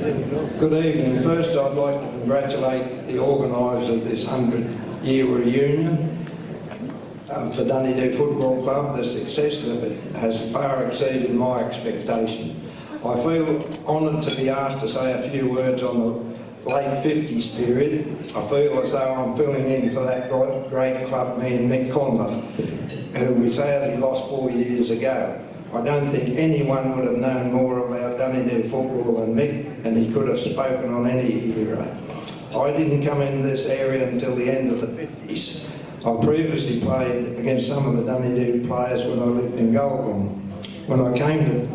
Good evening. First, I'd like to congratulate the organiser of this 100-year reunion of the Dunedoo Football Club. The success of it has far exceeded my expectation. I feel honoured to be asked to say a few words on the late 50s period. I feel as though I'm filling in for that great club man, Mick Conliffe, who we sadly lost 4 years ago. I don't think anyone would have known more about Dunedoo football than Mick, and he could have spoken on any era. I didn't come into this area until the end of the 50s. I previously played against some of the Dunedoo players when I lived in Goulburn. When I came to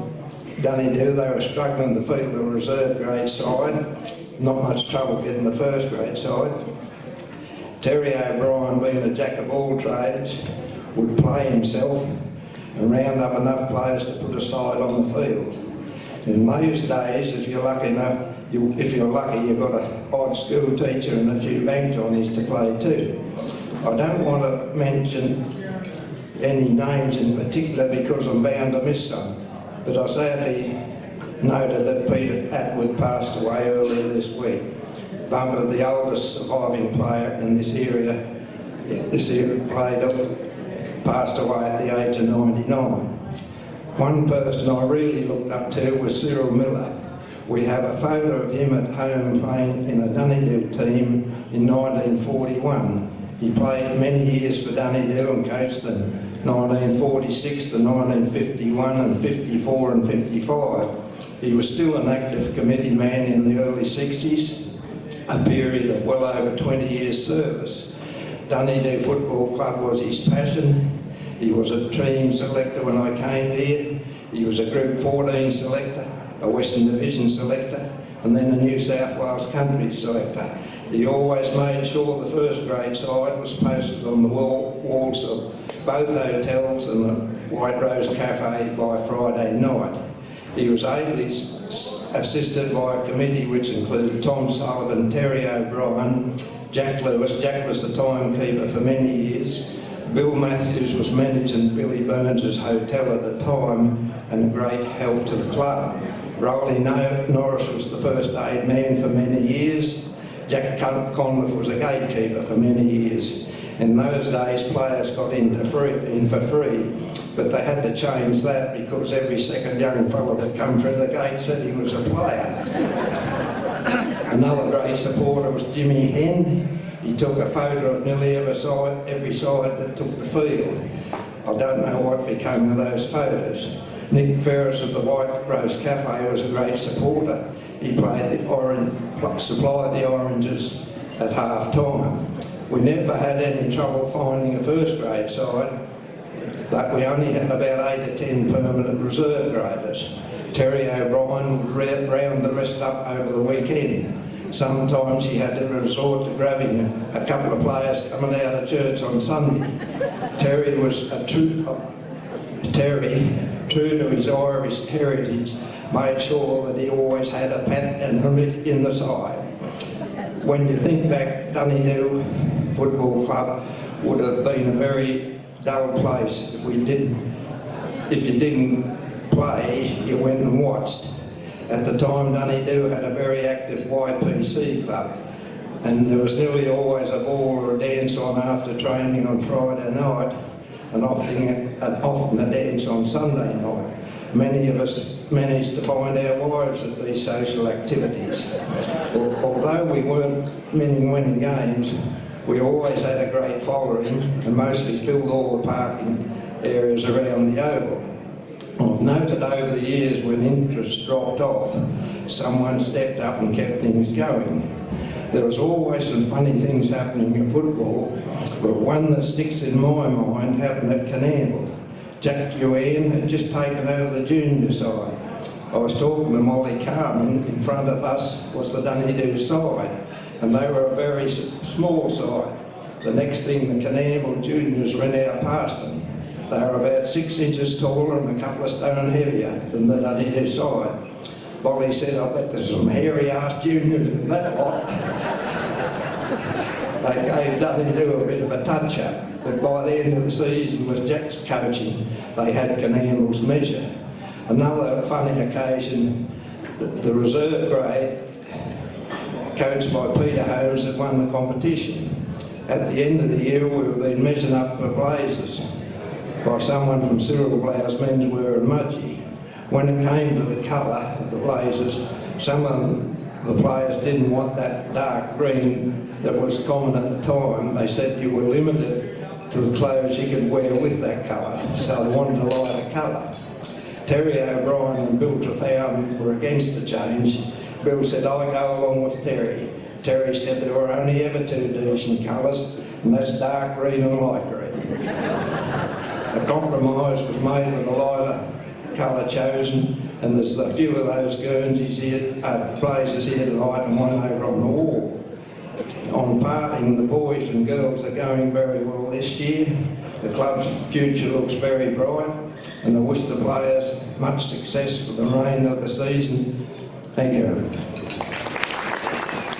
Dunedoo, they were struggling to field a reserve grade side. Not much trouble getting the first grade side. Terry O'Brien, being a jack of all trades, would play himself and round up enough players to put a side on the field. In those days, if you're lucky, you've got an odd school teacher and a few bank johnnies to play too. I don't want to mention any names in particular because I'm bound to miss some, but I sadly noted that Peter Atwood passed away earlier this week. Bumper, the oldest surviving player in this area passed away at the age of 99. One person I really looked up to was Cyril Miller. We have a photo of him at home playing in a Dunedoo team in 1941. He played many years for Dunedoo and coached them 1946 to 1951 and 54 and 55. He was still an active committee man in the early 60s, a period of well over 20 years service. Dunedoo Football Club was his passion. He was a team selector when I came here. He was a Group 14 selector, a Western Division selector, and then a New South Wales Country selector. He always made sure the first grade side was posted on the walls of both hotels and the White Rose Cafe by Friday night. He was ably assisted by a committee which included Tom Sullivan, Terry O'Brien, Jack Lewis. Jack was the timekeeper for many years. Bill Matthews was managing Billy Burns' hotel at the time and a great help to the club. Rolly Norris was the first aid man for many years. Jack Conliffe was a gatekeeper for many years. In those days, players got in for free, but they had to change that because every second young fellow that come through the gate said he was a player. Another great supporter was Jimmy Henn. He took a photo of nearly every side that took the field. I don't know what became of those photos. Nick Ferris of the White Rose Cafe was a great supporter. He supplied the oranges at half time. We never had any trouble finding a first grade side, but we only had about 8 or 10 permanent reserve graders. Terry O'Brien would round the rest up over the weekend. Sometimes he had to resort to grabbing a couple of players coming out of church on Sunday. Terry, true to his Irish heritage, made sure that he always had a pat and a mitt in the side. When you think back, Dunedoo Football Club would have been a very dull place if you didn't play, you went and watched. At the time, Dunedoo had a very active YPC club, and there was nearly always a ball or a dance on after training on Friday night, and often a dance on Sunday night. Many of us managed to find our wives at these social activities. Although we weren't winning games, we always had a great following and mostly filled all the parking areas around the oval. I've noted over the years when interest dropped off, someone stepped up and kept things going. There was always some funny things happening in football, but one that sticks in my mind happened at Canamble. Jack Ewan had just taken over the junior side. I was talking to Molly Carmen. In front of us was the Dunedoo side, and they were a very small side. The next thing, the Canamble juniors ran out past them. They were about 6 inches taller and a couple of stone heavier than the Dunedoo side. Molly said, I bet there's some hairy-ass juniors in that lot. They gave Dunedoo a bit of a touch-up, but by the end of the season, with Jack's coaching, they had Canamble's measure. Another funny occasion, The reserve grade, coached by Peter Holmes, had won the competition. At the end of the year, we were being measured up for blazers by someone from Cyril Blau's Menswear and Mudgee. When it came to the colour of the blazers, some of the players didn't want that dark green that was common at the time. They said you were limited to the clothes you could wear with that colour, so they wanted a lighter colour. Terry O'Brien and Bill Trethowden were against the change. Bill said, I go along with Terry. Terry said there were only ever two decent colours, and that's dark green and light green. A compromise was made with a lighter colour chosen, and there's a few of those Guernseys here, blazers here tonight and one over on the wall. On parting, the boys and girls are going very well this year. The club's future looks very bright, and I wish the players much success for the remainder of the season. Thank you.